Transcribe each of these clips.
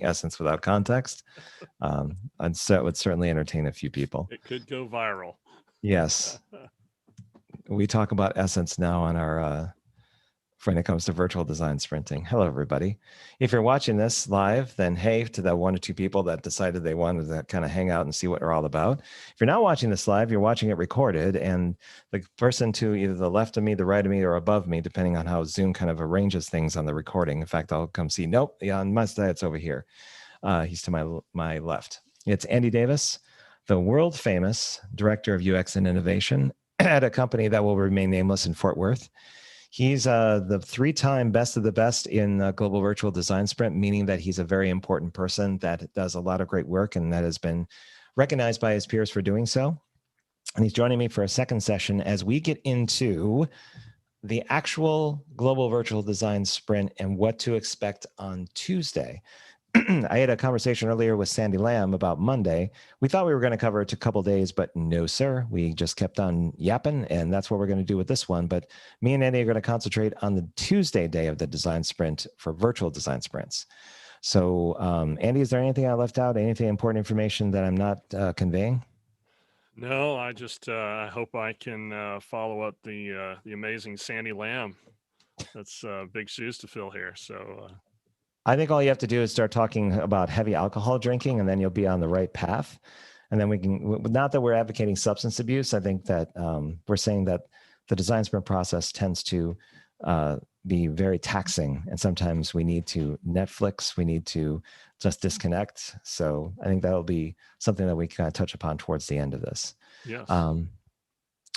essence without context. And so it would certainly entertain a few people. It could go viral. Yes. We talk about essence now on our when it comes to virtual design sprinting. Hello, everybody. If you're watching this live, then hey to the 1 or 2 people that decided they wanted to kind of hang out and see what we're all about. If you're not watching this live, you're watching it recorded, and the person to either the left of me, the right of me, or above me, depending on how Zoom kind of arranges things on the recording. In fact, I'll come see. Nope, yeah, on my side, it's over here. He's to my left. It's Andy Davis, the world famous director of UX and innovation at a company that will remain nameless in Fort Worth. He's the 3-time best of the best in Global Virtual Design Sprint, meaning that he's a very important person that does a lot of great work and that has been recognized by his peers for doing so. And he's joining me for a second session as we get into the actual Global Virtual Design Sprint and what to expect on Tuesday. I had a conversation earlier with Sandy Lamb about Monday. We thought we were going to cover it to a couple days, but no, sir. We just kept on yapping, and that's what we're going to do with this one. But me and Andy are going to concentrate on the Tuesday day of the design sprint for virtual design sprints. So, Andy, is there anything I left out? Anything important information that I'm not conveying? No, I just I hope I can follow up the amazing Sandy Lamb. That's big shoes to fill here. So I think all you have to do is start talking about heavy alcohol drinking, and then you'll be on the right path. And then we can, not that we're advocating substance abuse, I think that we're saying that the design sprint process tends to be very taxing. And sometimes we need to Netflix, we need to just disconnect. So I think that'll be something that we kind of touch upon towards the end of this. yes.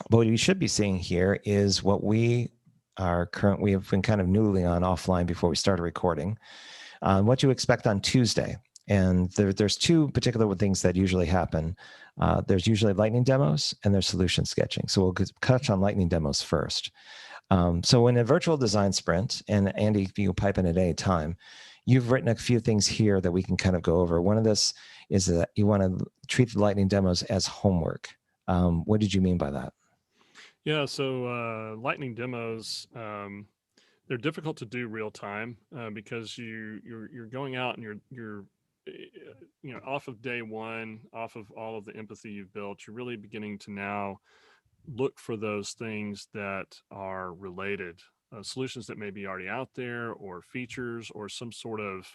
What we should be seeing here is what we have been kind of noodling on offline before we started recording. What you expect on Tuesday. And there's 2 particular things that usually happen. There's usually lightning demos and there's solution sketching. So we'll touch on lightning demos first. So in a virtual design sprint, and Andy, if you pipe in at any time, you've written a few things here that we can kind of go over. One of this is that you want to treat the lightning demos as homework. What did you mean by that? Yeah. So lightning demos. They're difficult to do real time because you're going out and you're off of day one, off of all of the empathy you've built. You're really beginning to now look for those things that are related, solutions that may be already out there, or features, or some sort of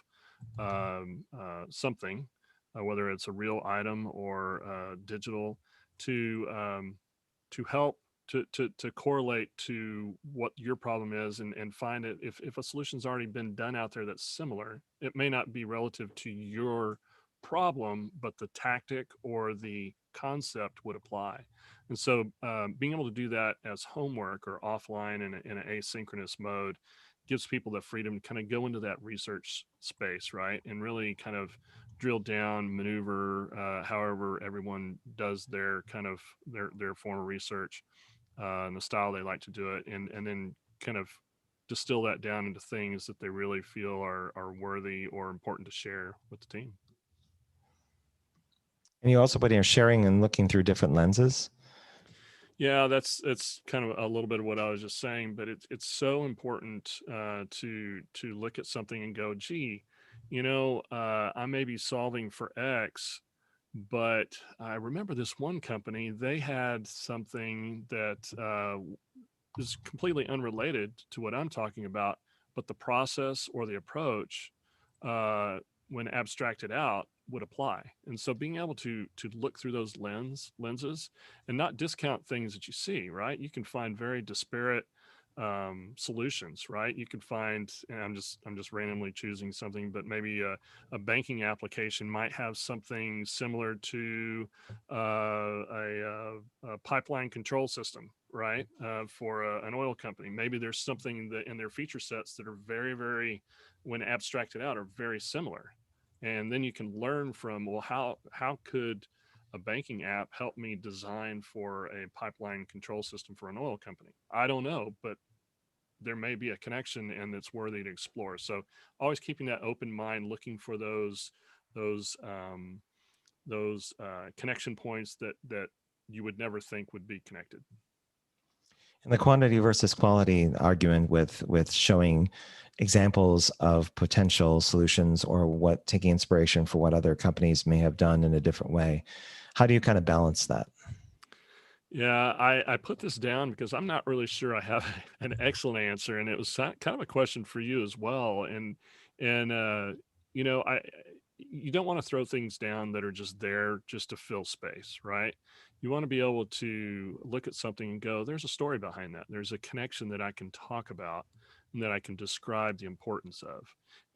something, whether it's a real item or digital, to help to correlate to what your problem is, and find it. If a solution's already been done out there that's similar, it may not be relative to your problem, but the tactic or the concept would apply. And so being able to do that as homework or offline in an asynchronous mode gives people the freedom to kind of go into that research space, right? And really kind of drill down, maneuver, however everyone does their kind of their form of research, and the style they like to do it, and then kind of distill that down into things that they really feel are worthy or important to share with the team. And you also put in sharing and looking through different lenses. Yeah, it's kind of a little bit of what I was just saying, but it's so important to look at something and go, gee, I may be solving for X, but I remember this one company, they had something that is completely unrelated to what I'm talking about, but the process or the approach, when abstracted out, would apply. And so being able to look through those lenses and not discount things that you see, right? You can find very disparate solutions, right? You can find, and I'm just randomly choosing something, but maybe a banking application might have something similar to a pipeline control system, right? For an oil company. Maybe there's something that in their feature sets that are very, very, when abstracted out, are very similar. And then you can learn from, well, how could a banking app help me design for a pipeline control system for an oil company? I don't know, but there may be a connection, and it's worthy to explore. So always keeping that open mind, looking for those connection points that you would never think would be connected. And the quantity versus quality argument with showing examples of potential solutions or what taking inspiration for what other companies may have done in a different way. How do you kind of balance that? Yeah, I put this down because I'm not really sure I have an excellent answer, and it was kind of a question for you as well. And you know, you don't want to throw things down that are just there just to fill space, right? You want to be able to look at something and go, there's a story behind that. There's a connection that I can talk about and that I can describe the importance of.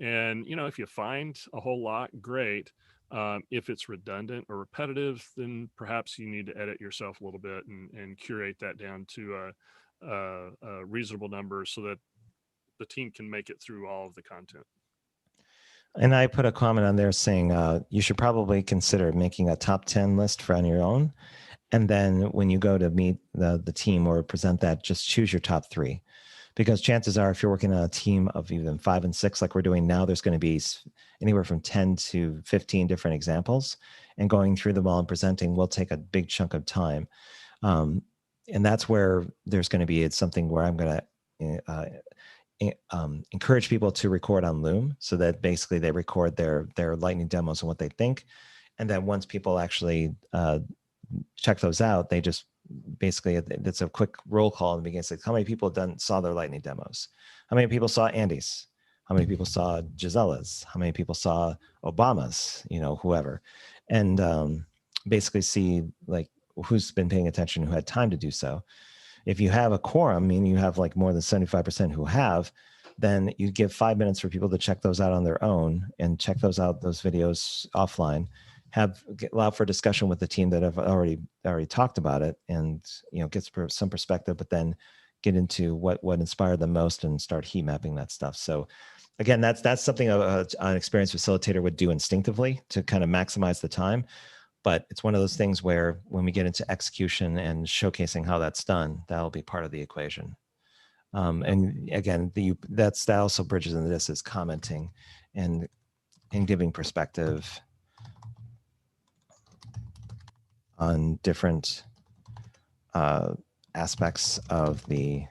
And you know, if you find a whole lot, great. If it's redundant or repetitive, then perhaps you need to edit yourself a little bit and curate that down to a reasonable number so that the team can make it through all of the content. And I put a comment on there saying you should probably consider making a top 10 list for on your own. And then when you go to meet the team or present that, just choose your top three. Because chances are, if you're working on a team of even 5 and 6, like we're doing now, there's going to be anywhere from 10 to 15 different examples. And going through them all and presenting will take a big chunk of time. And that's where there's going to be something where I'm going to encourage people to record on Loom, so that basically they record their lightning demos and what they think. And then once people actually check those out, they just basically, it's a quick roll call in the beginning. It's like, how many people saw their lightning demos? How many people saw Andy's? How many people saw Gisella's? How many people saw Obama's? Whoever. And basically see like who's been paying attention, who had time to do so. If you have a quorum, meaning you have like more than 75% who have, then you give 5 minutes for people to check those out on their own and check those videos offline. Allow for discussion with the team that have already talked about it, and get some perspective, but then get into what inspired them most and start heat mapping that stuff. So again, that's something an experienced facilitator would do instinctively to kind of maximize the time. But it's one of those things where when we get into execution and showcasing how that's done, that'll be part of the equation. And again, that also bridges into this is commenting and giving perspective on different aspects of the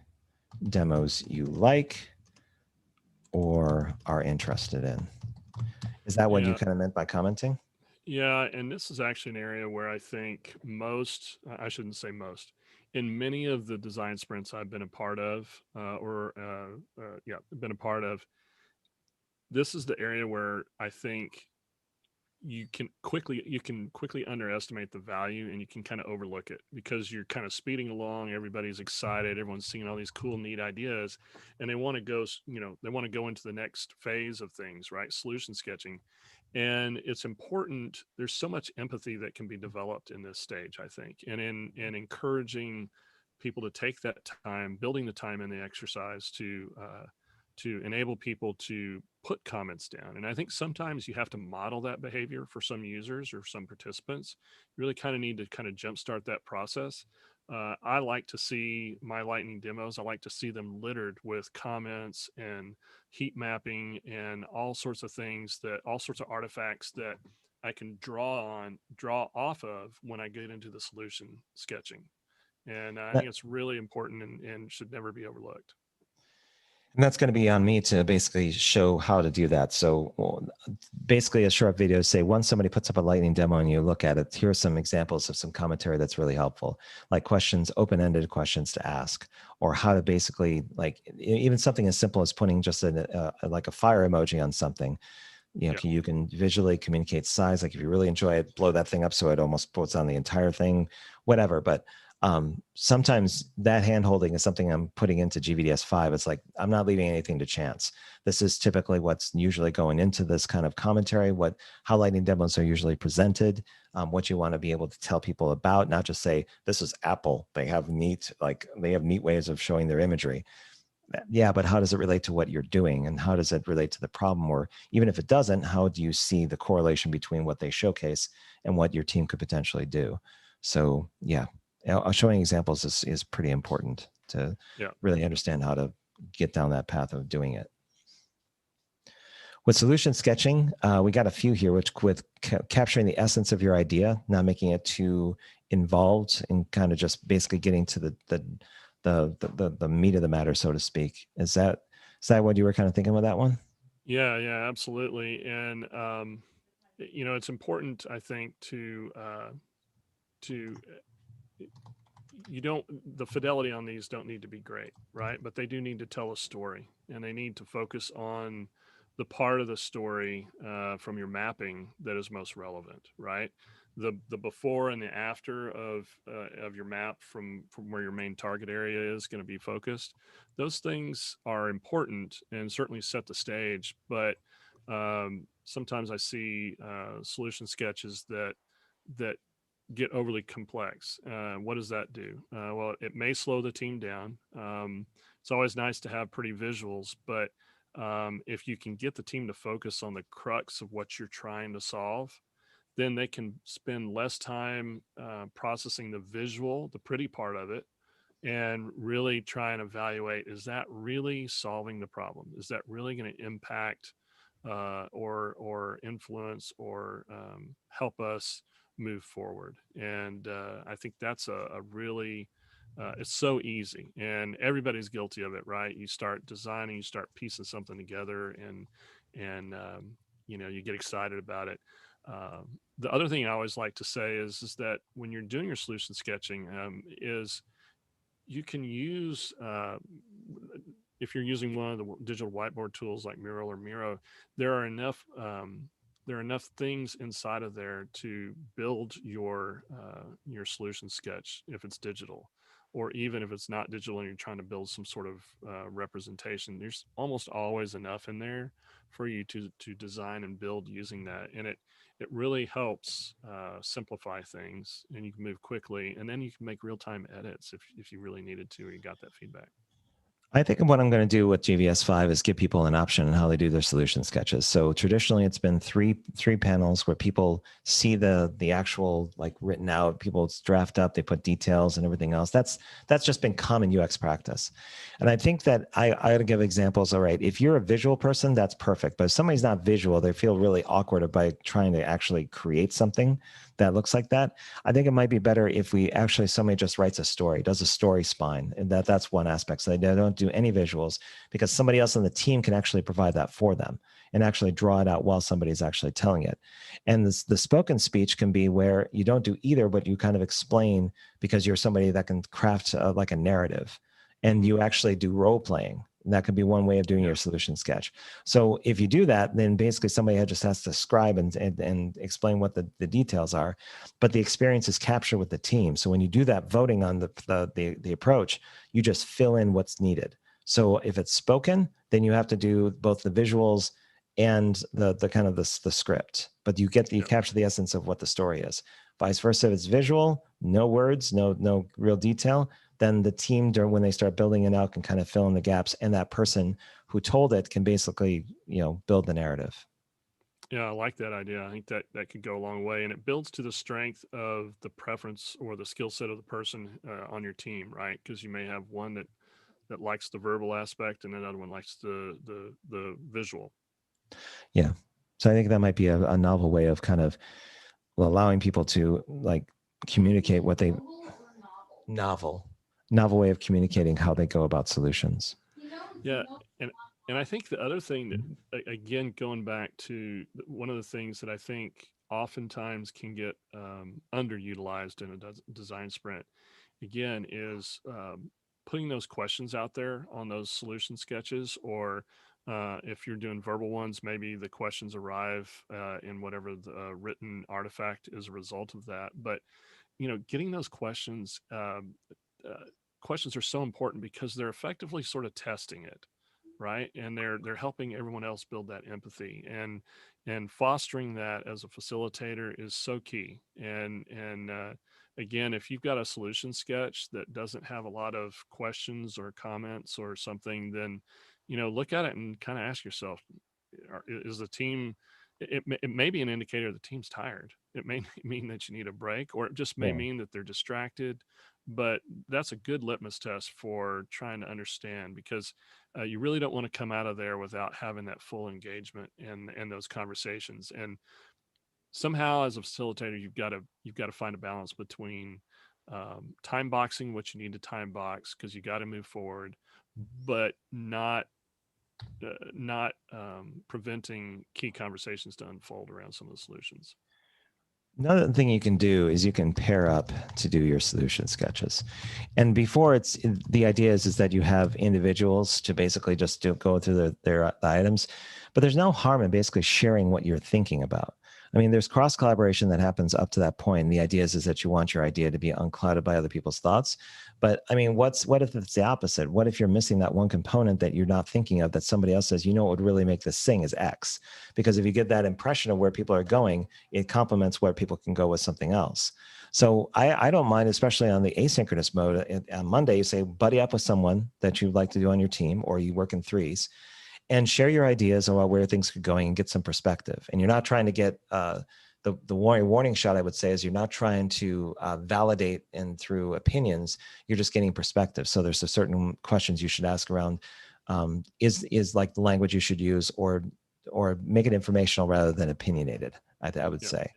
demos you like or are interested in. Is that what you kind of meant by commenting? Yeah, and this is actually an area where I think I shouldn't say most, in many of the design sprints I've been a part of, been a part of, this is the area where I think you can quickly underestimate the value, and you can kind of overlook it because you're kind of speeding along. Everybody's excited. Everyone's seeing all these cool, neat ideas, and they want to go into the next phase of things, right? Solution sketching. And it's important. There's so much empathy that can be developed in this stage, I think, and in encouraging people to take that time, building the time in the exercise to enable people to put comments down. And I think sometimes you have to model that behavior for some users or some participants. You really kind of need to kind of jumpstart that process. I like to see my lightning demos. I like to see them littered with comments and heat mapping and all sorts of things, all sorts of artifacts that I can draw off of when I get into the solution sketching. And I think it's really important and should never be overlooked. And that's going to be on me to basically show how to do that. So basically a short video, say once somebody puts up a lightning demo and you look at it, here are some examples of some commentary that's really helpful, like questions, open-ended questions to ask, or how to basically, like even something as simple as putting just like a fire emoji on something. You can visually communicate size. Like if you really enjoy it, blow that thing up so it almost puts on the entire thing, whatever. But sometimes that hand holding is something I'm putting into GVDS-5. It's like, I'm not leaving anything to chance. This is typically what's usually going into this kind of commentary, how lightning demos are usually presented, what you want to be able to tell people about, not just say, this is Apple. They have neat ways of showing their imagery. Yeah, but how does it relate to what you're doing, and how does it relate to the problem? Or even if it doesn't, how do you see the correlation between what they showcase and what your team could potentially do? So yeah, showing examples is pretty important to really understand how to get down that path of doing it. With solution sketching, we got a few here, which with capturing the essence of your idea, not making it too involved, and kind of just basically getting to the meat of the matter, so to speak. Is that what you were kind of thinking with that one? Yeah, yeah, absolutely. And it's important, I think, to you don't the fidelity on these don't need to be great, right? But they do need to tell a story, and they need to focus on the part of the story from your mapping that is most relevant, right? The before and the after of your map from where your main target area is going to be focused. Those things are important and certainly set the stage, but sometimes I see solution sketches that get overly complex. What does that do? Well, it may slow the team down. It's always nice to have pretty visuals, but if you can get the team to focus on the crux of what you're trying to solve, then they can spend less time processing the visual, the pretty part of it, and really try and evaluate, is that really solving the problem? Is that really going to impact or influence or help us move forward? And I think that's a really it's so easy, and everybody's guilty of it, right? You start designing, you start piecing something together, and you get excited about it. The other thing I always like to say is that when you're doing your solution sketching, is you can use if you're using one of the digital whiteboard tools like Mural or Miro, there are enough things inside of there to build your solution sketch if it's digital, or even if it's not digital and you're trying to build some sort of representation. There's almost always enough in there for you to design and build using that, and it really helps simplify things, and you can move quickly, and then you can make real-time edits if you really needed to, or you got that feedback. I think what I'm going to do with GVS-5 is give people an option on how they do their solution sketches. So traditionally, it's been three panels where people see the actual like written out. People draft up, they put details and everything else. That's just been common UX practice. And I think that I ought to give examples. All right, if you're a visual person, that's perfect. But if somebody's not visual, they feel really awkward by trying to actually create something that looks like that. I think it might be better if we actually somebody just writes a story, does a story spine, and that's one aspect. So they don't do any visuals because somebody else on the team can actually provide that for them and actually draw it out while somebody's actually telling it. And the spoken speech can be where you don't do either, but you kind of explain because you're somebody that can craft like a narrative, and you actually do role playing. And that could be one way of doing your solution sketch. So if you do that, then basically somebody just has to scribe and explain what the details are, but the experience is captured with the team. So when you do that voting on the approach, you just fill in what's needed. So if it's spoken, then you have to do both the visuals and the kind of the script, but you capture the essence of what the story is. Vice versa, if it's visual, no words, no real detail, then the team when they start building it out can kind of fill in the gaps, and that person who told it can basically build the narrative. Yeah, I like that idea. I think that could go a long way, and it builds to the strength of the preference or the skill set of the person on your team, right? Because you may have one that likes the verbal aspect, and another one likes the visual. Yeah, so I think that might be a novel way of kind of allowing people to like communicate what they novel way of communicating how they go about solutions. Yeah, and and I think the other thing that again, going back to one of the things that I think oftentimes can get underutilized in a design sprint, again, is putting those questions out there on those solution sketches, or if you're doing verbal ones, maybe the questions arrive in whatever the written artifact is a result of that. But getting those uh, questions are so important because they're effectively sort of testing it, right? And they're helping everyone else build that empathy, and fostering that as a facilitator is so key. And again, if you've got a solution sketch that doesn't have a lot of questions or comments or something, then look at it and kind of ask yourself, is the team, it may be an indicator the team's tired. It may mean that you need a break, or it just may mean that they're distracted. But that's a good litmus test for trying to understand, because you really don't want to come out of there without having that full engagement and those conversations. And somehow, as a facilitator, you've got to find a balance between time boxing what you need to time box because you got to move forward, but not preventing key conversations to unfold around some of the solutions. Another thing you can do is you can pair up to do your solution sketches. And before the idea is that you have individuals to basically just go through their items, but there's no harm in basically sharing what you're thinking about. I mean, there's cross collaboration that happens up to that point. And the idea is that you want your idea to be unclouded by other people's thoughts. But I mean, what if it's the opposite? What if you're missing that one component that you're not thinking of that somebody else says, you know, what would really make this sing is X? Because if you get that impression of where people are going, it complements where people can go with something else. So I don't mind, especially on the asynchronous mode. On Monday, you say, buddy up with someone that you'd like to do on your team, or you work in threes, and share your ideas about where things could go and get some perspective. And you're not trying to get the warning shot, I would say, is you're not trying to validate and through opinions, you're just getting perspective. So there's a certain questions you should ask around, is like the language you should use, or make it informational rather than opinionated, I would say.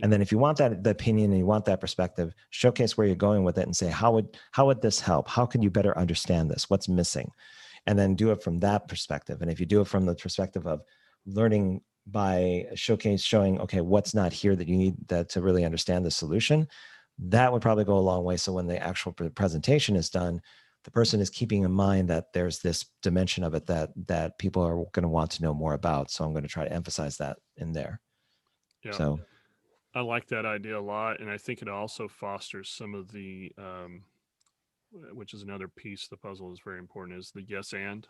And then if you want the opinion and you want that perspective, showcase where you're going with it and say, how would this help? How can you better understand this? What's missing? And then do it from that perspective. And if you do it from the perspective of learning by showing, okay, what's not here that you need that to really understand the solution, that would probably go a long way. So when the actual presentation is done, the person is keeping in mind that there's this dimension of it that people are going to want to know more about. So I'm going to try to emphasize that in there. Yeah. So I like that idea a lot. And I think it also fosters some of the, which is another piece of the puzzle is very important, is the yes and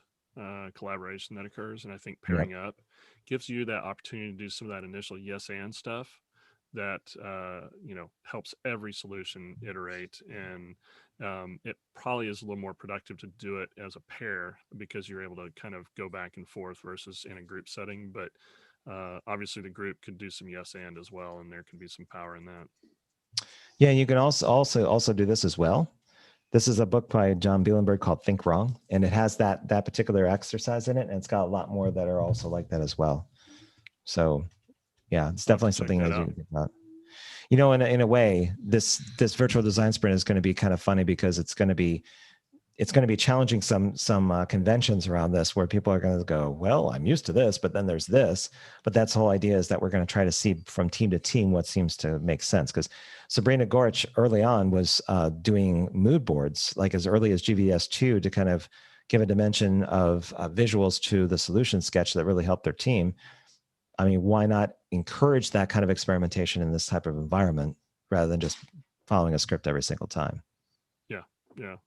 collaboration that occurs. And I think pairing up gives you that opportunity to do some of that initial yes and stuff that helps every solution iterate. And it probably is a little more productive to do it as a pair because you're able to kind of go back and forth versus in a group setting. But obviously the group could do some yes and as well, and there can be some power in that. Yeah, you can also do this as well. This is a book by John Bielenberg called Think Wrong, and it has that particular exercise in it, and it's got a lot more that are also like that as well. So, yeah, it's definitely something that you can think about. You know, in a way, this virtual design sprint is going to be kind of funny because it's going to be challenging some conventions around this where people are going to go, well, I'm used to this, but then there's this. But that's the whole idea, is that we're going to try to see from team to team what seems to make sense. Because Sabrina Gorch early on was doing mood boards, like as early as GVDS-2, to kind of give a dimension of visuals to the solution sketch that really helped their team. I mean, why not encourage that kind of experimentation in this type of environment rather than just following a script every single time? Yeah.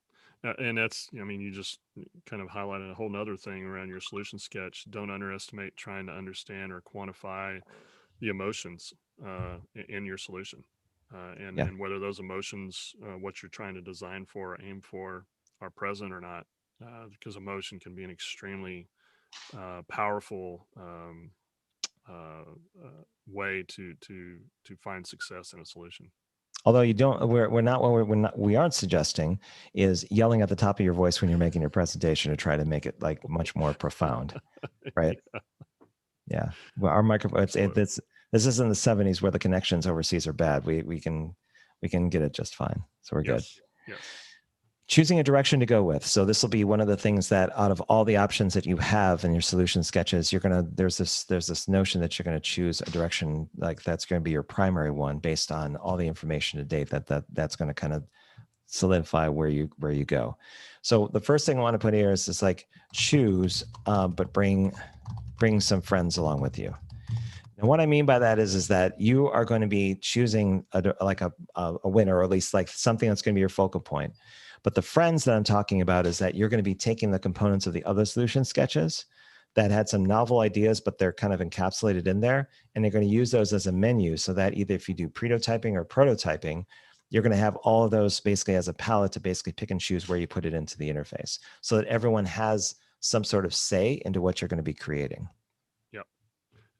And that's, I mean, you just kind of highlighted a whole nother thing around your solution sketch. Don't underestimate trying to understand or quantify the emotions in your solution, and whether those emotions, what you're trying to design for, or aim for, are present or not, because emotion can be an extremely powerful way to find success in a solution. Although we aren't suggesting is yelling at the top of your voice when you're making your presentation to try to make it like much more profound, right? Yeah. Well, our microphone, this is in the 70s where the connections overseas are bad. We can get it just fine. So we're good. Yes. Choosing a direction to go with. So this will be one of the things that out of all the options that you have in your solution sketches, there's this notion that you're going to choose a direction like that's going to be your primary one based on all the information to date that's going to kind of solidify where you go. So the first thing I want to put here is just like choose, but bring some friends along with you. And what I mean by that is that you are going to be choosing a winner, or at least like something that's going to be your focal point. But the friends that I'm talking about is that you're going to be taking the components of the other solution sketches that had some novel ideas, but they're kind of encapsulated in there. And you're going to use those as a menu so that either if you do prototyping or prototyping, you're going to have all of those basically as a palette to basically pick and choose where you put it into the interface so that everyone has some sort of say into what you're going to be creating. Yep.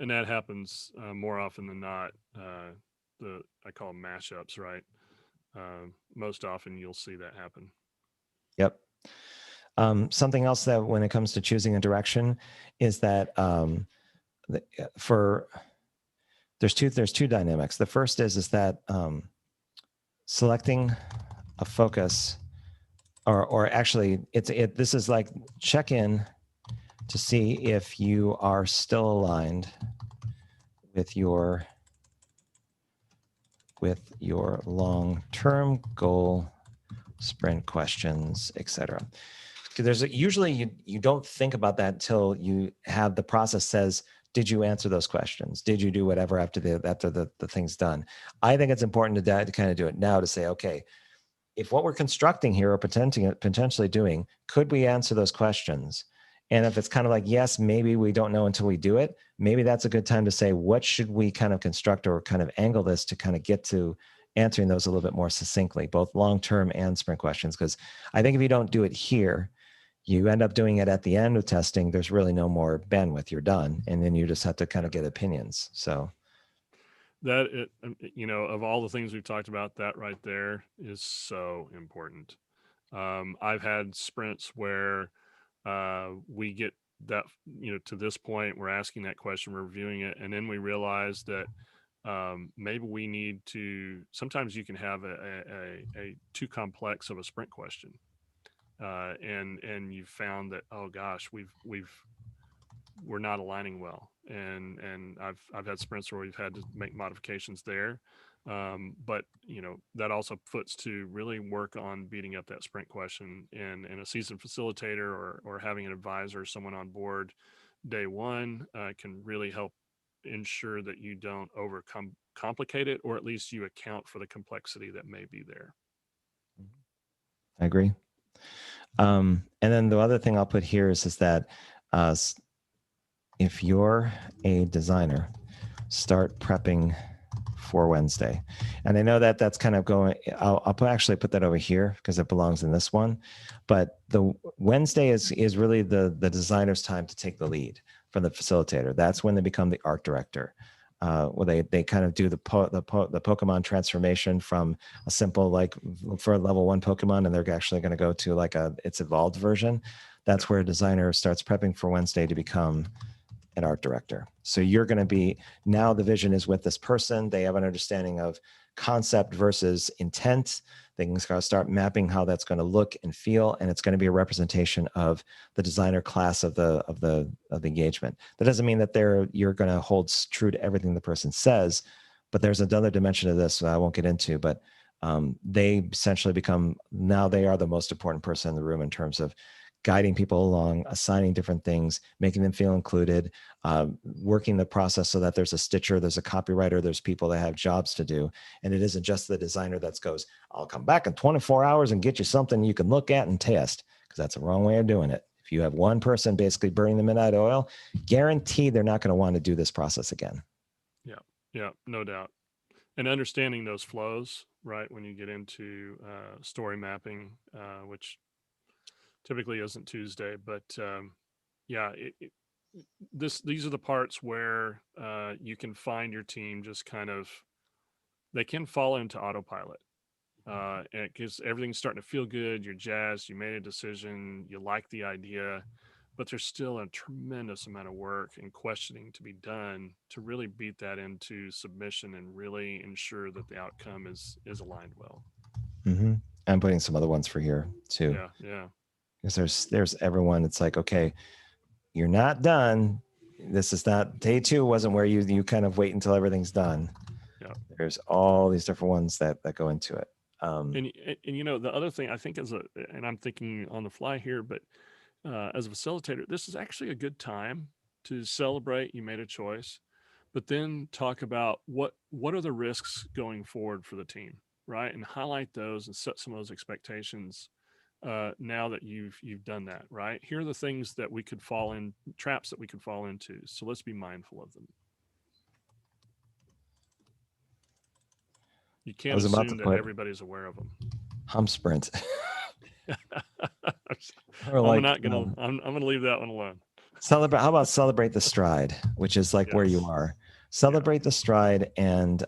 And that happens more often than not. I call them mashups, right? Most often you'll see that happen. Yep. Something else that when it comes to choosing a direction is that there's two dynamics. The first is that selecting a focus, or actually this is like check in to see if you are still aligned with your long-term goal, sprint questions, etc. Because usually you don't think about that until you have the process says, did you answer those questions? Did you do whatever after the thing's done? I think it's important to kind of do it now to say, okay, if what we're constructing here or potentially doing, could we answer those questions? And if it's kind of like, yes, maybe we don't know until we do it, maybe that's a good time to say, what should we kind of construct or kind of angle this to kind of get to answering those a little bit more succinctly, both long-term and sprint questions? Because I think if you don't do it here, you end up doing it at the end of testing. There's really no more bandwidth. You're done. And then you just have to kind of get opinions. So that of all the things we've talked about, that right there is so important. I've had sprints where we get that, to this point, we're asking that question, we're reviewing it, and then we realize that maybe we need to, sometimes you can have a too complex of a sprint question. And you've found that, oh gosh, we're not aligning well. And I've had sprints where we've had to make modifications there. But that also puts to really work on beating up that sprint question, and a seasoned facilitator or having an advisor, someone on board day one can really help ensure that you don't complicate it, or at least you account for the complexity that may be there. I agree. And then the other thing I'll put here is that if you're a designer, start prepping for Wednesday. And I know that that's kind of going, I'll actually put that over here because it belongs in this one. But the Wednesday is really the designer's time to take the lead from the facilitator. That's when they become the art director. Where they kind of do the Pokemon transformation from a simple, like for a level 1 Pokemon, and they're actually going to go to like its evolved version. That's where a designer starts prepping for Wednesday to become an art director. So you're going to be, now the vision is with this person. They have an understanding of concept versus intent. They can start mapping how that's going to look and feel, and it's going to be a representation of the designer class of the engagement. That doesn't mean that you're going to hold true to everything the person says, but there's another dimension of this that I won't get into. But they essentially become, now they are the most important person in the room in terms of guiding people along, assigning different things, making them feel included, working the process so that there's a stitcher, there's a copywriter, there's people that have jobs to do. And it isn't just the designer that goes, I'll come back in 24 hours and get you something you can look at and test, because that's the wrong way of doing it. If you have one person basically burning the midnight oil, guaranteed they're not going to want to do this process again. Yeah, no doubt. And understanding those flows, right, when you get into story mapping, which typically isn't Tuesday, but these are the parts where you can find your team just kind of, they can fall into autopilot because everything's starting to feel good. You're jazzed. You made a decision. You like the idea, but there's still a tremendous amount of work and questioning to be done to really beat that into submission and really ensure that the outcome is aligned well. Mm-hmm. I'm putting some other ones for here too. Yeah. Because there's everyone. It's like, okay, you're not done. This is not, day 2 wasn't where you kind of wait until everything's done. Yeah. There's all these different ones that go into it. And the other thing I think and I'm thinking on the fly here, but as a facilitator, this is actually a good time to celebrate you made a choice, but then talk about what are the risks going forward for the team, right? And highlight those and set some of those expectations. Now that you've done that, right? Here are the things that we could fall in, traps that we could fall into. So let's be mindful of them. You can't assume that everybody's aware of them. Hump sprint. I'm gonna leave that one alone. How about celebrate the stride, which is like where you are. Celebrate the stride and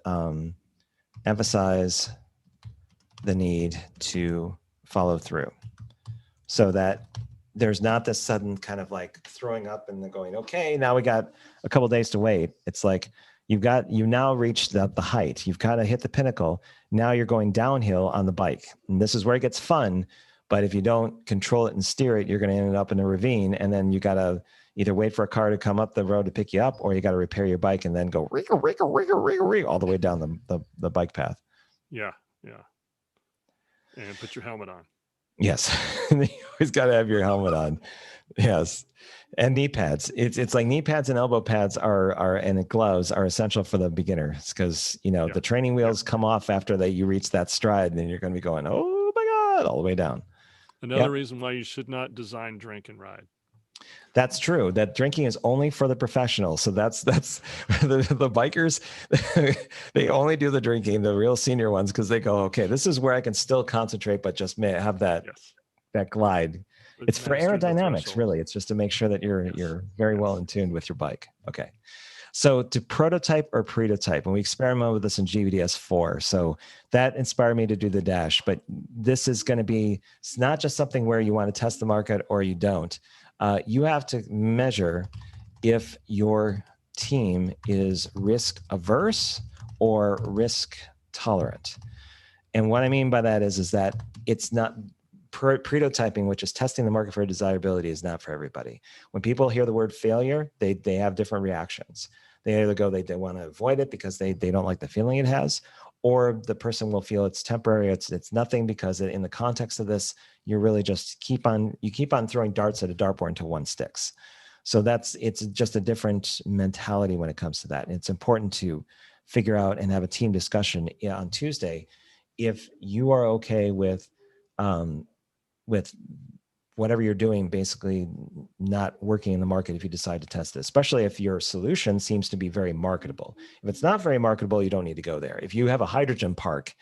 emphasize the need to follow through, so that there's not this sudden kind of like throwing up and then going, okay, now we got a couple of days to wait. It's like, You've now reached the height. You've kind of hit the pinnacle. Now you're going downhill on the bike. And this is where it gets fun. But if you don't control it and steer it, you're going to end up in a ravine. And then you got to either wait for a car to come up the road to pick you up, or you got to repair your bike and then go all the way down the bike path. Yeah. Yeah. And put your helmet on. Yes. You always got to have your helmet on. Yes. And knee pads. It's like knee pads and elbow pads and gloves are essential for the beginners, because, the training wheels come off after you reach that stride, and then you're going to be going, oh my God, all the way down. Another reason why you should not design, drink, and ride. That's true. That drinking is only for the professionals. So that's the bikers. They only do the drinking, the real senior ones, because they go, okay, this is where I can still concentrate, but just have that glide. It's for aerodynamics, really. It's just to make sure that you're very well in tune with your bike. Okay. So to prototype or pretotype, and we experimented with this in GVDS-4. So that inspired me to do the dash. But this is going to be, it's not just something where you want to test the market or you don't. You have to measure if your team is risk averse or risk tolerant. And what I mean by that is that it's not prototyping, which is testing the market for desirability, is not for everybody. When people hear the word failure, they have different reactions. They either go, they want to avoid it because they don't like the feeling it has, or the person will feel it's temporary, it's nothing, because in the context of this, you're really just keep on throwing darts at a dartboard until one sticks. So it's just a different mentality when it comes to that. And it's important to figure out and have a team discussion on Tuesday if you are okay with whatever you're doing basically not working in the market if you decide to test it, especially if your solution seems to be very marketable. If it's not very marketable, you don't need to go there. If you have a hydrogen park,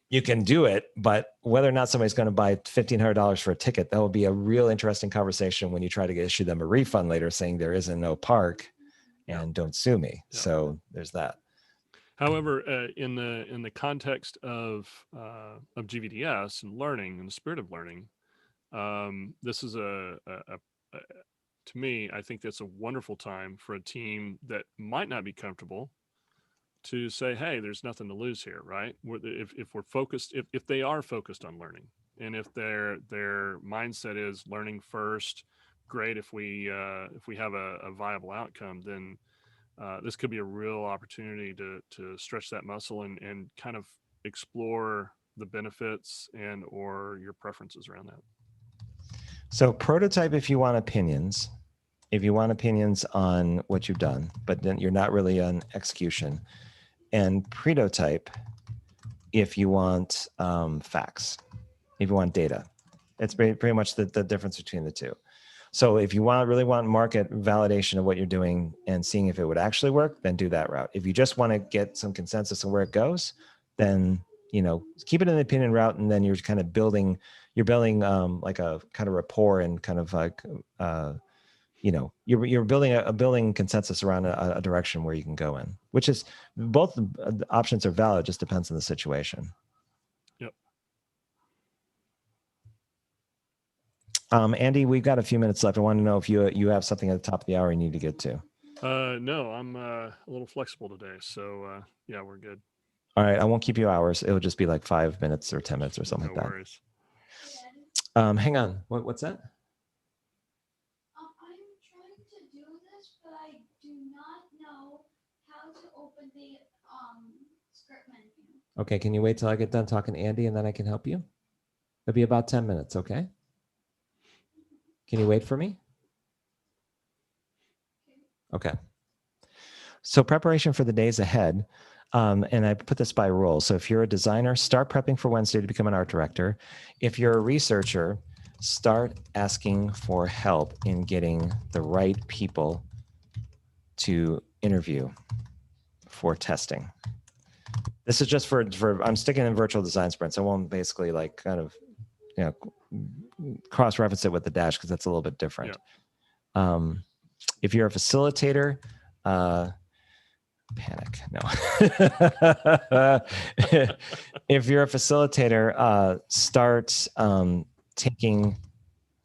you can do it, but whether or not somebody's going to buy $1,500 for a ticket, that will be a real interesting conversation when you try to issue them a refund later saying there isn't no park and don't sue me. Yeah. So there's that. However, in the context of GVDS and learning, and the spirit of learning, this is to me, I think that's a wonderful time for a team that might not be comfortable to say, hey, there's nothing to lose here, right? If we're focused, if they are focused on learning, and if their mindset is learning first, great. If we have a viable outcome, then this could be a real opportunity to stretch that muscle and kind of explore the benefits and or your preferences around that. So prototype if you want opinions. If you want opinions on what you've done, but then you're not really on execution. And pretotype if you want facts, if you want data. It's pretty much the difference between the two. So if you really want market validation of what you're doing and seeing if it would actually work, then do that route. If you just want to get some consensus on where it goes, then keep it in the opinion route, and then you're kind of building like a kind of rapport and kind of like you're building consensus around a direction where you can go in, which is both the options are valid, just depends on the situation. Yep. Andy, we've got a few minutes left. I want to know if you have something at the top of the hour you need to get to. No, I'm a little flexible today, so yeah, we're good. All right, I won't keep you hours. It'll just be like 5 minutes or 10 minutes or something like that. No worries. Hang on. What's that? I'm trying to do this, but I do not know how to open the script menu. Okay, can you wait till I get done talking to Andy and then I can help you? It'll be about 10 minutes, okay? Can you wait for me? Okay. So preparation for the days ahead. And I put this by rule. So if you're a designer, start prepping for Wednesday to become an art director. If you're a researcher, start asking for help in getting the right people to interview for testing. This is just for I'm sticking in virtual design sprints. I won't basically like kind of, cross-reference it with the dash because that's a little bit different. Yeah. If you're a facilitator, panic. No. If you're a facilitator, start taking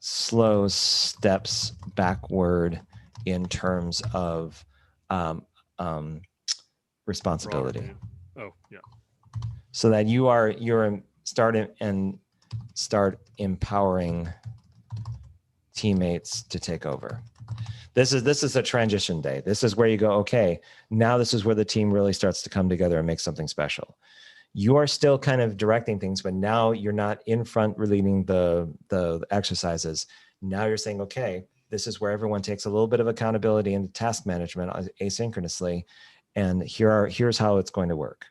slow steps backward in terms of responsibility. view. Oh, yeah. So that you're start empowering teammates to take over. This is a transition day. This is where you go, okay, now this is where the team really starts to come together and make something special. You are still kind of directing things, but now you're not in front leading the exercises. Now you're saying, okay, this is where everyone takes a little bit of accountability into task management asynchronously, and here's how it's going to work.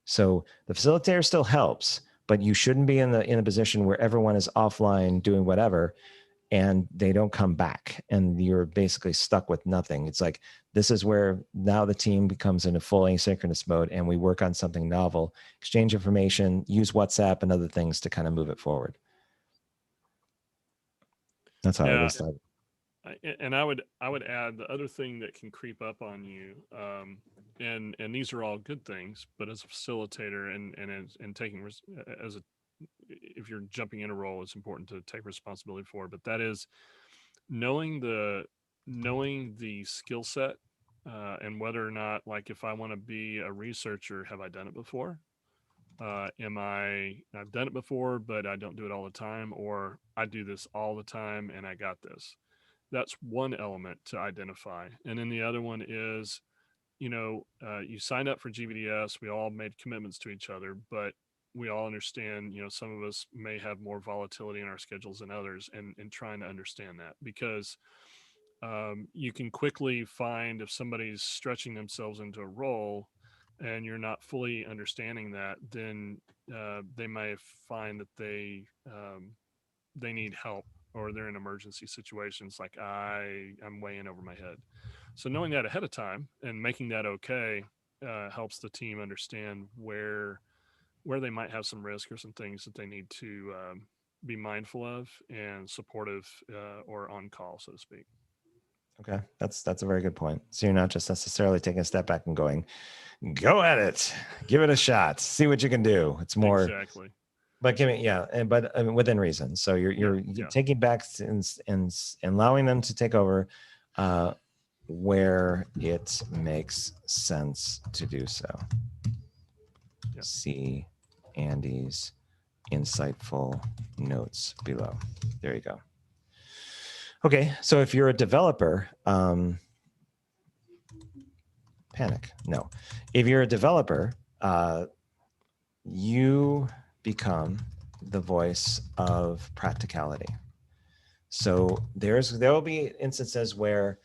So the facilitator still helps, but you shouldn't be in a position where everyone is offline doing whatever and they don't come back and you're basically stuck with nothing. It's like, this is where now the team becomes in a full asynchronous mode and we work on something novel, exchange information, use WhatsApp and other things to kind of move it forward. That's how at least and I would add the other thing that can creep up on you, and these are all good things, but as a facilitator and taking as a, if you're jumping in a role, it's important to take responsibility for it. But that is knowing the skill set, and whether or not, like, if I want to be a researcher, have I done it before? I've done it before, but I don't do it all the time, or I do this all the time and I got this. That's one element to identify. And then the other one is, you signed up for GVDS. We all made commitments to each other, but we all understand, some of us may have more volatility in our schedules than others, and trying to understand that, because you can quickly find if somebody's stretching themselves into a role and you're not fully understanding that, then they may find that they need help, or they're in emergency situations, like I'm way in over my head. So knowing that ahead of time and making that okay helps the team understand where they might have some risk or some things that they need to be mindful of and supportive, or on call, so to speak. Okay, that's a very good point. So you're not just necessarily taking a step back and going, go at it, give it a shot, see what you can do. It's more exactly. But give me, but I mean, within reason. So you're taking back and allowing them to take over where it makes sense to do so. Yeah. See Andy's insightful notes below. There you go. Okay, so if you're a developer, panic. No, if you're a developer, you become the voice of practicality. So there will be instances where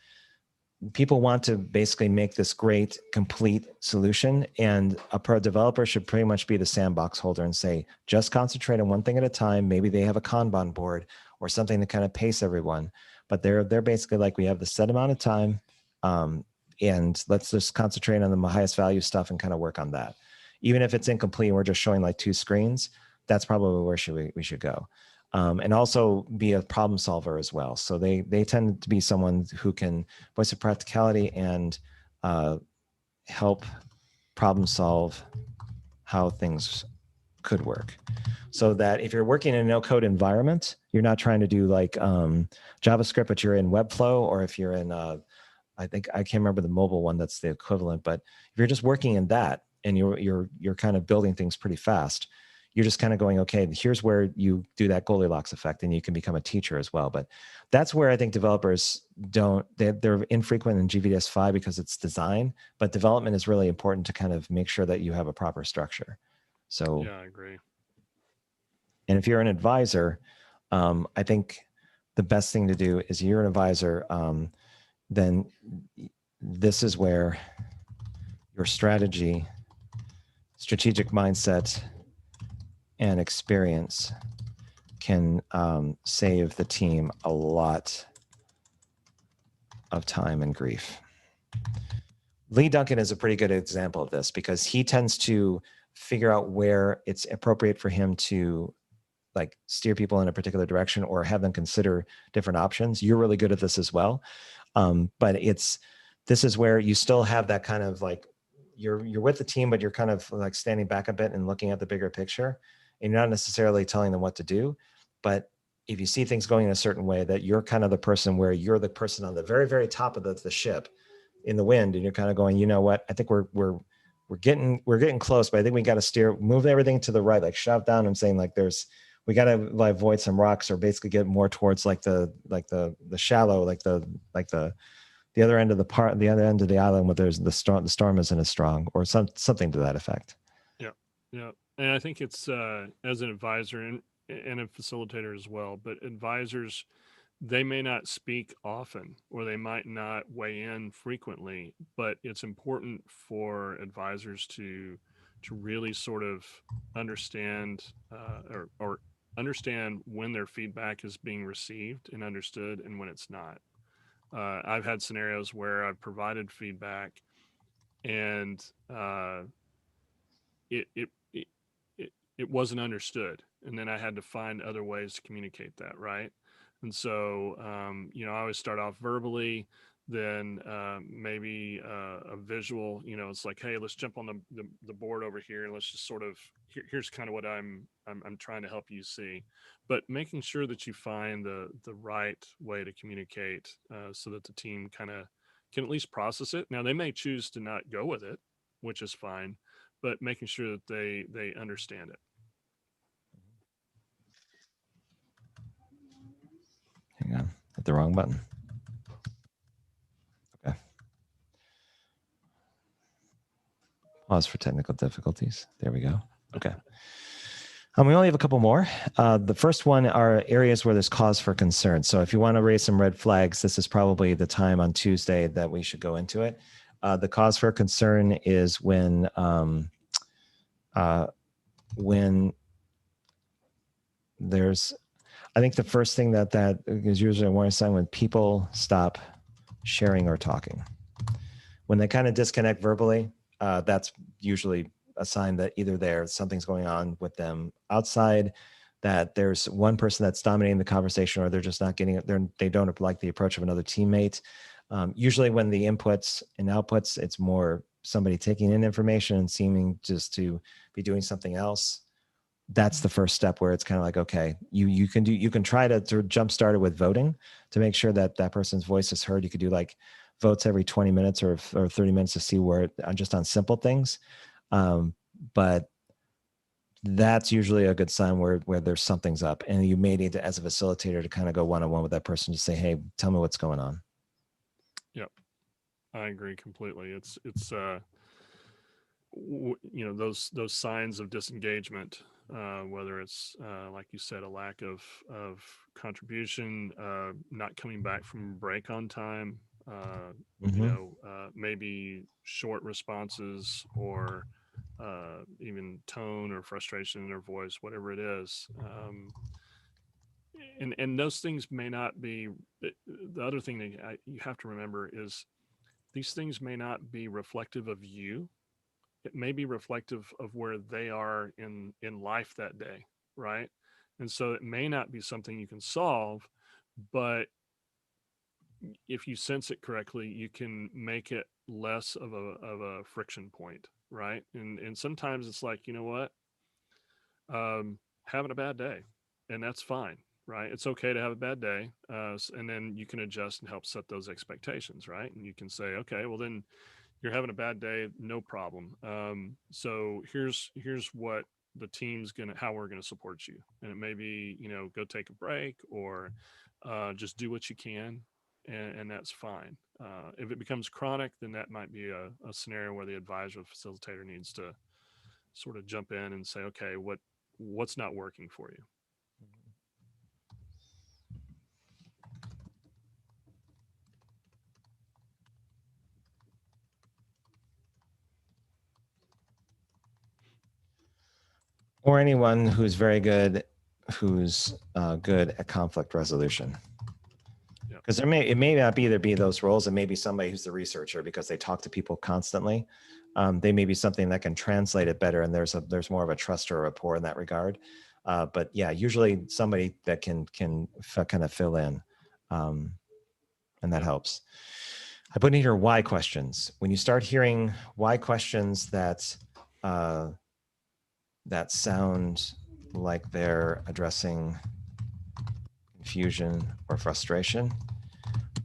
people want to basically make this great, complete solution, and a developer should pretty much be the sandbox holder and say, just concentrate on one thing at a time. Maybe they have a Kanban board or something to kind of pace everyone, but they're basically like, we have the set amount of time, and let's just concentrate on the highest value stuff and kind of work on that. Even if it's incomplete and we're just showing like 2 screens, that's probably where we should go. And also be a problem solver as well. So they tend to be someone who can voice of practicality and help problem solve how things could work. So that if you're working in a no-code environment, you're not trying to do like JavaScript, but you're in Webflow, or if you're in, I can't remember the mobile one that's the equivalent, but if you're just working in that and you're kind of building things pretty fast, you're just kind of going, okay, here's where you do that Goldilocks effect and you can become a teacher as well. But that's where I think developers they're infrequent in GVDS-5 because it's design, but development is really important to kind of make sure that you have a proper structure. So yeah, I agree. And if you're an advisor, I think the best thing to do is you're an advisor, then this is where your strategic mindset and experience can save the team a lot of time and grief. Lee Duncan is a pretty good example of this because he tends to figure out where it's appropriate for him to like steer people in a particular direction or have them consider different options. You're really good at this as well. But this is where you still have that kind of like, you're with the team, but you're kind of like standing back a bit and looking at the bigger picture. And you're not necessarily telling them what to do, but if you see things going in a certain way, that you're kind of the person where you're the person on the very, very top of the ship in the wind, and you're kind of going, you know what, I think we're we're getting close, but I think we got to move everything to the right, like shove down. I'm saying like we got to like avoid some rocks, or basically get more towards like the shallow, like the other end of the other end of the island where there's the storm isn't as strong, or something to that effect. Yeah. And I think it's as an advisor and a facilitator as well, but advisors, they may not speak often, or they might not weigh in frequently, but it's important for advisors to really sort of understand or understand when their feedback is being received and understood and when it's not. I've had scenarios where I've provided feedback and it, it it it wasn't understood, and then I had to find other ways to communicate that, right? And so I always start off verbally, then maybe a visual. It's like, hey, let's jump on the board over here and let's just sort of here's kind of what I'm trying to help you see, but making sure that you find the right way to communicate, so that the team kind of can at least process it. Now they may choose to not go with it, which is fine, but making sure that they understand it. Hang on, hit the wrong button. Okay. Pause for technical difficulties. There we go. Okay. We only have a couple more. The first one are areas where there's cause for concern. So if you want to raise some red flags, this is probably the time on Tuesday that we should go into it. The cause for concern is when there's, I think the first thing that is usually a warning sign when people stop sharing or talking. When they kind of disconnect verbally, that's usually a sign that either something's going on with them outside, that there's one person that's dominating the conversation, or they're just not getting it. They don't like the approach of another teammate. Usually when the inputs and outputs, it's more somebody taking in information and seeming just to be doing something else. That's the first step where it's kind of like, okay, you can try to jumpstart it with voting to make sure that that person's voice is heard. You could do like votes every 20 minutes or 30 minutes to see where just on simple things. But that's usually a good sign where there's something's up, and you may need to, as a facilitator, to kind of go one-on-one with that person to say, hey, tell me what's going on. Yep. I agree completely. It's those signs of disengagement, whether it's like you said, a lack of contribution, not coming back from break on time, maybe short responses, or even tone or frustration in their voice, whatever it is. And those things may not be. The other thing that you have to remember is these things may not be reflective of you. It may be reflective of where they are in life that day, right? And so it may not be something you can solve, but if you sense it correctly, you can make it less of a friction point, right? And sometimes it's like, you know what, having a bad day, and that's fine, right? It's okay to have a bad day, and then you can adjust and help set those expectations, right? And you can say, okay, well then you're having a bad day, no problem. So here's what the team's how we're gonna support you, and it may be, go take a break, or just do what you can, and that's fine. If it becomes chronic, then that might be a scenario where the advisor or facilitator needs to sort of jump in and say, okay, what's not working for you? Or anyone who's very good, who's good at conflict resolution. Because it may not either be those roles. It may be somebody who's the researcher because they talk to people constantly. They may be something that can translate it better, and there's more of a trust or a rapport in that regard. But yeah, usually somebody that can kind of fill in, and that helps. I put in here why questions. When you start hearing why questions that sound like they're addressing confusion or frustration,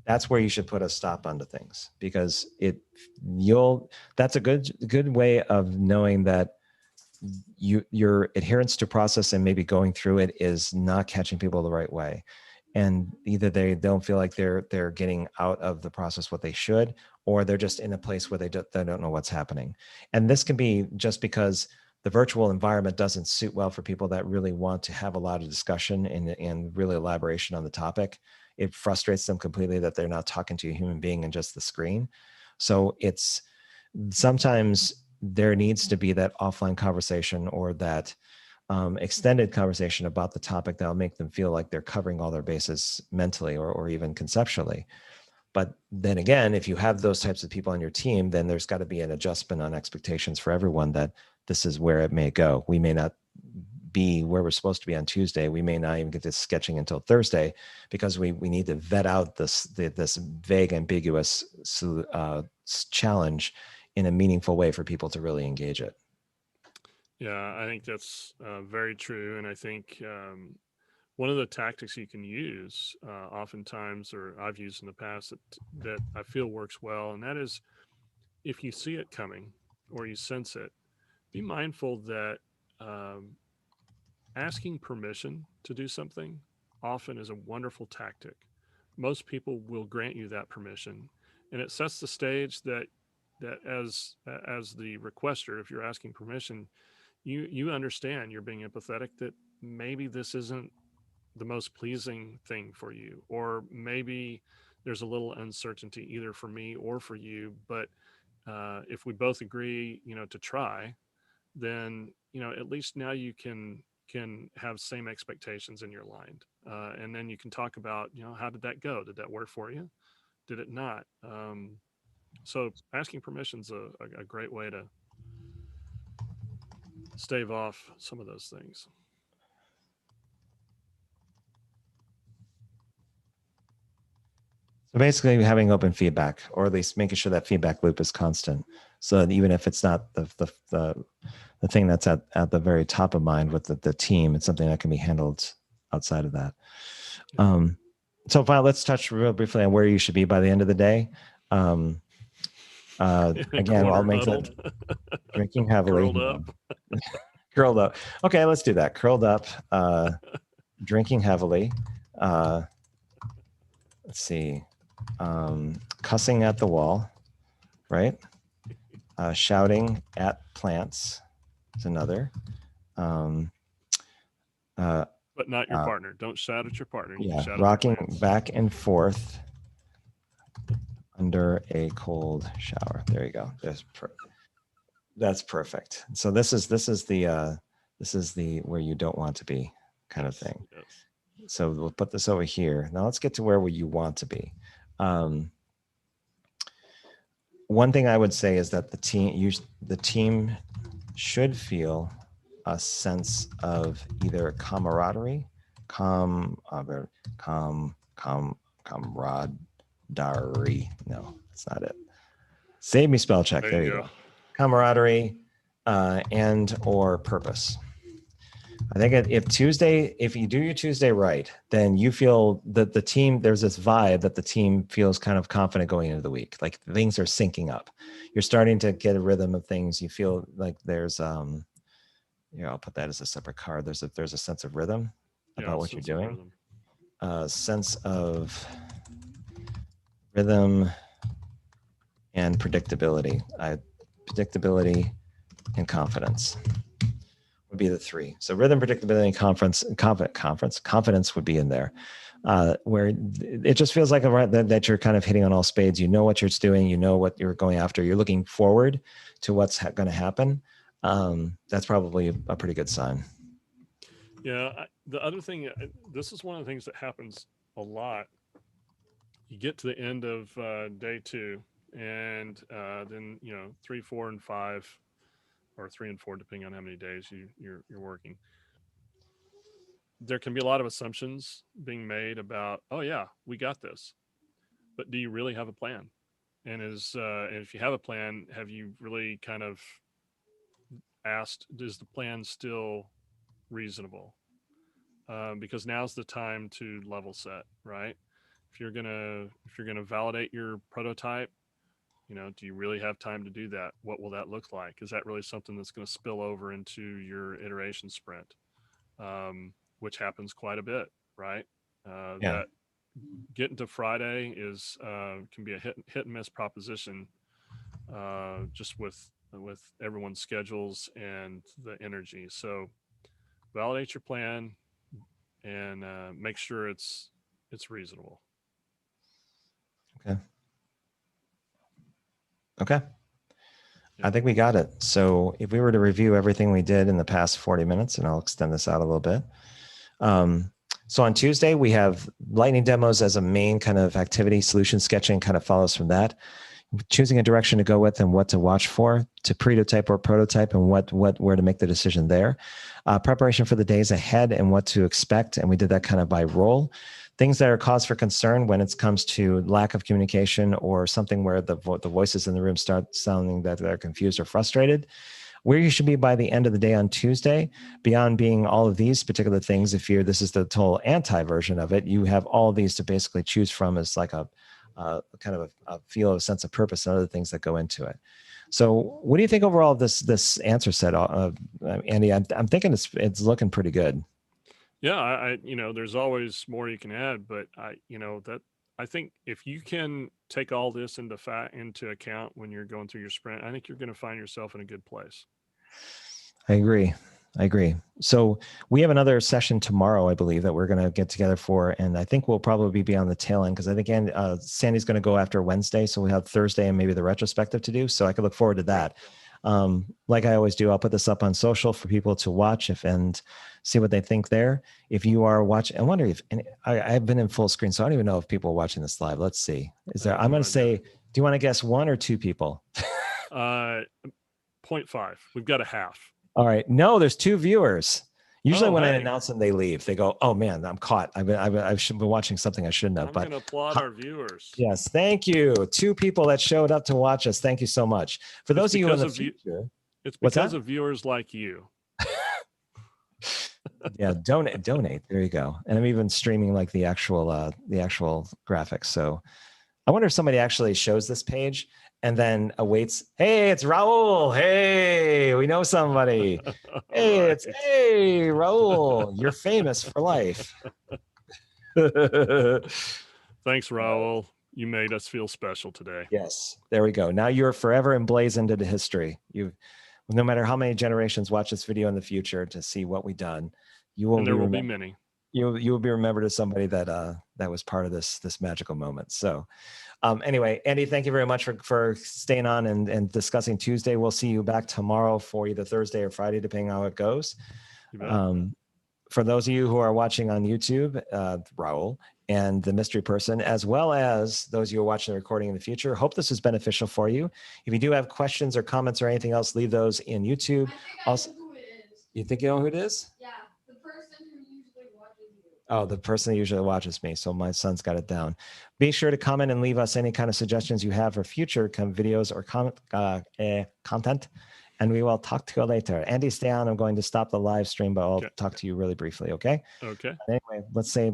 that's where you should put a stop onto things, because that's a good way of knowing that your adherence to process and maybe going through it is not catching people the right way. And either they don't feel like they're getting out of the process what they should, or they're just in a place where they don't know what's happening. And this can be just because the virtual environment doesn't suit well for people that really want to have a lot of discussion and really elaboration on the topic. It frustrates them completely that they're not talking to a human being and just the screen. So it's sometimes there needs to be that offline conversation, or that extended conversation about the topic that'll make them feel like they're covering all their bases mentally or even conceptually. But then again, if you have those types of people on your team, then there's got to be an adjustment on expectations for everyone, that this is where it may go. We may not be where we're supposed to be on Tuesday. We may not even get to sketching until Thursday, because we need to vet out this vague, ambiguous challenge in a meaningful way for people to really engage it. Yeah, I think that's very true. And I think one of the tactics you can use oftentimes, or I've used in the past, that I feel works well, and that is, if you see it coming or you sense it, be mindful that um, asking permission to do something often is a wonderful tactic. Most people will grant you that permission, and it sets the stage that as the requester, if you're asking permission, you understand, you're being empathetic, that maybe this isn't the most pleasing thing for you, or maybe there's a little uncertainty either for me or for you, but if we both agree, to try, then at least now you can have same expectations in your mind, and then you can talk about, how did that go? Did that work for you? Did it not? So asking permission's a great way to stave off some of those things. So basically having open feedback, or at least making sure that feedback loop is constant. So that even if it's not the thing that's at the very top of mind with the team, it's something that can be handled outside of that. So Violet, let's touch real briefly on where you should be by the end of the day. Again, I'll make that drinking heavily. Curled up. Curled up. Okay, let's do that. Curled up, drinking heavily. Let's see. Cussing at the wall, right? Shouting at plants is another. But not your partner. Don't shout at your partner. You Yeah, shout rocking at back and forth under a cold shower. There you go. That's perfect. So this is the where you don't want to be kind of thing. Yes. So we'll put this over here. Now let's get to where you want to be. One thing I would say is that the team should feel a sense of either camaraderie, camaraderie. No, that's not it. Save me spell check. There you go. Camaraderie and or purpose. I think if you do your Tuesday right, then you feel that the team, there's this vibe that the team feels kind of confident going into the week. Like things are syncing up. You're starting to get a rhythm of things. You feel like there's I'll put that as a separate card. There's a sense of rhythm about what you're doing. Sense of rhythm and predictability. Predictability and confidence would be the three. So rhythm, predictability, and confidence would be in there, where it just feels like that you're kind of hitting on all spades. You know what you're doing. You know what you're going after. You're looking forward to what's going to happen. That's probably a pretty good sign. Yeah. The other thing, this is one of the things that happens a lot. You get to the end of day 2, and then 3, 4, and 5, or 3 and 4, depending on how many days you're working. There can be a lot of assumptions being made about, oh yeah, we got this, but do you really have a plan? And if you have a plan, have you really kind of asked, is the plan still reasonable? Because now's the time to level set, right? if you're gonna validate your prototype, do you really have time to do that? What will that look like? Is that really something that's going to spill over into your iteration sprint, which happens quite a bit, right? Yeah. That getting to Friday is can be a hit and miss proposition, just with everyone's schedules and the energy. So validate your plan and make sure it's reasonable. Okay. Okay. Yeah. I think we got it. So if we were to review everything we did in the past 40 minutes, and I'll extend this out a little bit. So on Tuesday, we have lightning demos as a main kind of activity. Solution sketching kind of follows from that. Choosing a direction to go with and what to watch for, to prototype or prototype, and where to make the decision there. Preparation for the days ahead and what to expect, and we did that kind of by role. Things that are cause for concern when it comes to lack of communication or something where the voices in the room start sounding that they're confused or frustrated. Where you should be by the end of the day on Tuesday, beyond being all of these particular things. If this is the total anti version of it, you have all of these to basically choose from as like a kind of a feel of a sense of purpose and other things that go into it. So what do you think overall of this answer set, Andy? I'm thinking it's looking pretty good. Yeah, I there's always more you can add, but I think if you can take all this into account when you're going through your sprint, I think you're going to find yourself in a good place. I agree. So we have another session tomorrow, I believe, that we're going to get together for, and I think we'll probably be on the tail end because I think Sandy's going to go after Wednesday, so we have Thursday and maybe the retrospective to do. So I can look forward to that. Like I always do, I'll put this up on social for people to watch and see what they think there. If you are watching, I wonder if I've been in full screen, so I don't even know if people are watching this live. Let's see. Is there? I'm going to say, do you want to guess 1 or 2 people? 0.5. We've got a half. All right. No, there's 2 viewers. Usually when I announce them, they leave. They go, "Oh man, I'm caught. I've been watching something I shouldn't have." I'm going to applaud our viewers. Yes, thank you. 2 people that showed up to watch us. Thank you so much. For those of you in the future, it's because of viewers like you. Yeah, donate. There you go. And I'm even streaming like the actual graphics. So I wonder if somebody actually shows this page and then awaits. Hey, it's Raul. Hey, we know somebody. Hey, right. Hey, Raul. You're famous for life. Thanks, Raul. You made us feel special today. Yes, there we go. Now you're forever emblazoned into history. No matter how many generations watch this video in the future to see what we've done, there will be many. You will be remembered as somebody that was part of this magical moment. So anyway, Andy, thank you very much for staying on and discussing Tuesday. We'll see you back tomorrow for either Thursday or Friday, depending on how it goes. For those of you who are watching on YouTube, Raul and the mystery person, as well as those of you who are watching the recording in the future, hope this is beneficial for you. If you do have questions or comments or anything else, leave those in YouTube. I know who it is. You think you know who it is? Yeah, the person who usually watches you. Oh, the person that usually watches me. So my son's got it down. Be sure to comment and leave us any kind of suggestions you have for future videos or content. And we will talk to you later. Andy, stay on. I'm going to stop the live stream, but I'll talk to you really briefly, okay? Okay. Anyway, let's say